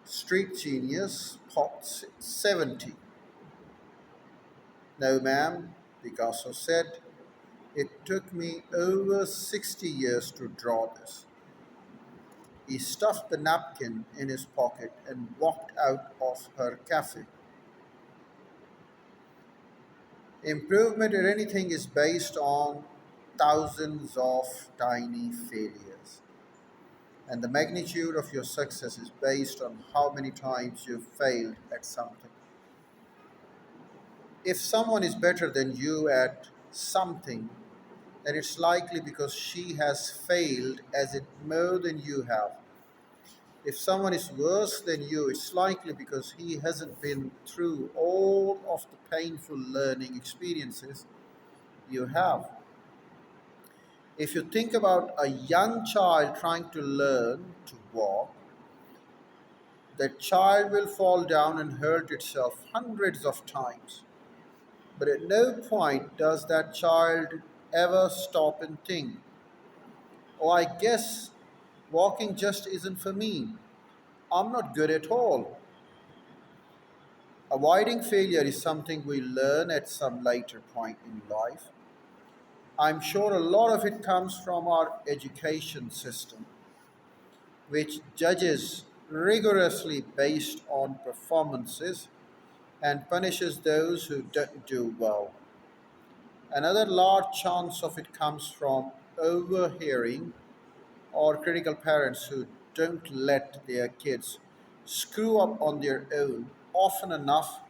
Street Genius, Pot 70. No, ma'am, Picasso said. It took me over 60 years to draw this. He stuffed the napkin in his pocket and walked out of her cafe. Improvement in anything is based on thousands of tiny failures. And the magnitude of your success is based on how many times you've failed at something. If someone is better than you at something, then it's likely because she has failed as it more than you have. If someone is worse than you, it's likely because he hasn't been through all of the painful learning experiences you have. If you think about a young child trying to learn to walk, that child will fall down and hurt itself hundreds of times. But at no point does that child ever stop and think, oh, I guess walking just isn't for me. I'm not good at all. Avoiding failure is something we learn at some later point in life. I'm sure a lot of it comes from our education system, which judges rigorously based on performances and punishes those who don't do well. Another large chance of it comes from overhearing or critical parents who don't let their kids screw up on their own often enough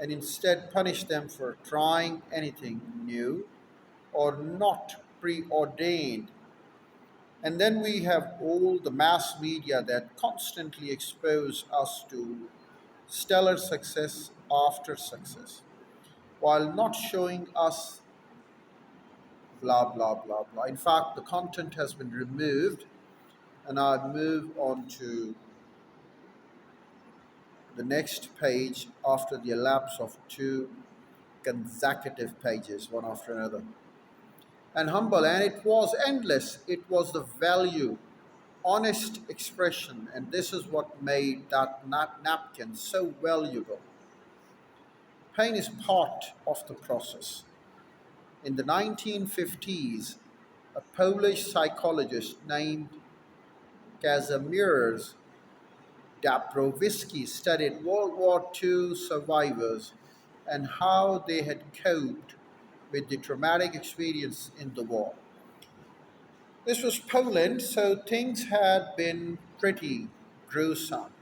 and instead punish them for trying anything new or not preordained. And then we have all the mass media that constantly expose us to stellar success after success while not showing us blah blah blah blah. In fact, the content has been removed, and I move on to the next page after the elapse of two consecutive pages, one after another. And humble, and it was endless. It was the value, honest expression, and this is what made that napkin so valuable. Pain is part of the process. In the 1950s, a Polish psychologist named Kazimierz Dabrowski studied World War II survivors and how they had coped with the traumatic experience in the war. This was Poland, so things had been pretty gruesome.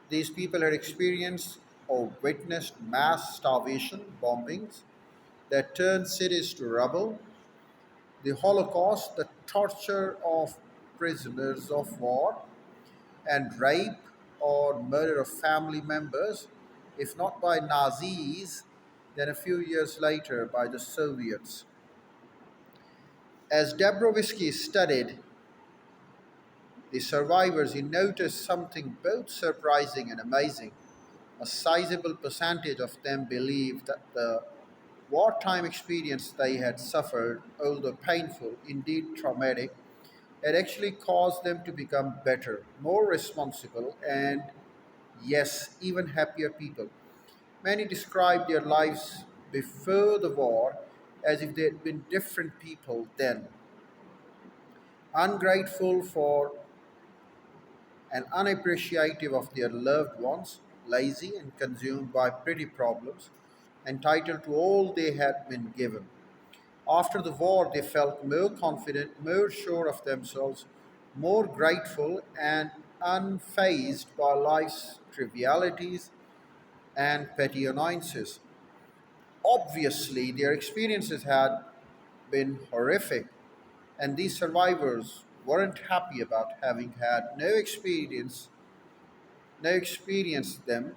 These people had experienced or witnessed mass starvation bombings that turned cities to rubble, the Holocaust, the torture of prisoners of war, and rape or murder of family members, if not by Nazis, then a few years later by the Soviets. As Dabrowski studied the survivors, he noticed something both surprising and amazing. A sizable percentage of them believed that the wartime experience they had suffered, although painful, indeed traumatic, had actually caused them to become better, more responsible, and yes, even happier people. Many described their lives before the war as if they had been different people then, ungrateful for and unappreciative of their loved ones, lazy and consumed by petty problems, entitled to all they had been given. After the war, they felt more confident, more sure of themselves, more grateful, and unfazed by life's trivialities and petty annoyances. Obviously, their experiences had been horrific, and these survivors weren't happy about having had no experience them.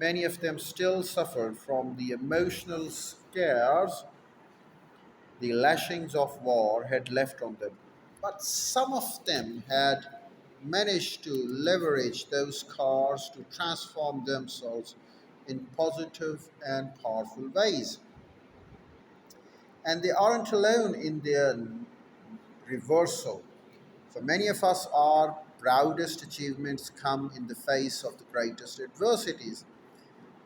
Many of them still suffered from the emotional scars the lashings of war had left on them. But some of them had managed to leverage those scars to transform themselves in positive and powerful ways. And they aren't alone in their reversal. For many of us, our proudest achievements come in the face of the greatest adversities.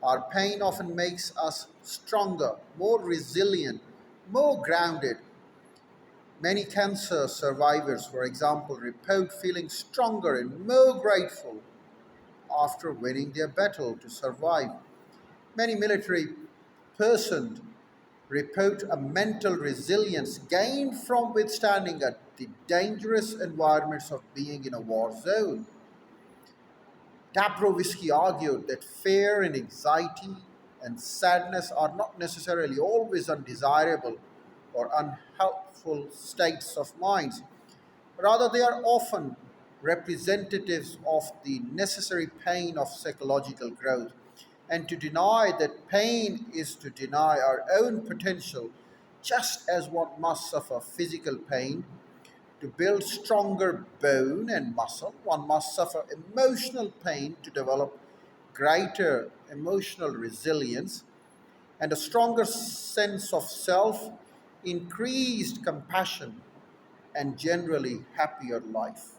Our pain often makes us stronger, more resilient, more grounded. Many cancer survivors, for example, report feeling stronger and more grateful after winning their battle to survive. Many military persons report a mental resilience gained from withstanding the dangerous environments of being in a war zone. Dabrowski argued that fear and anxiety and sadness are not necessarily always undesirable or unhelpful states of mind. Rather, they are often representatives of the necessary pain of psychological growth. And to deny that pain is to deny our own potential, just as one must suffer physical pain to build stronger bone and muscle, one must suffer emotional pain to develop greater emotional resilience and a stronger sense of self, increased compassion, and generally happier life.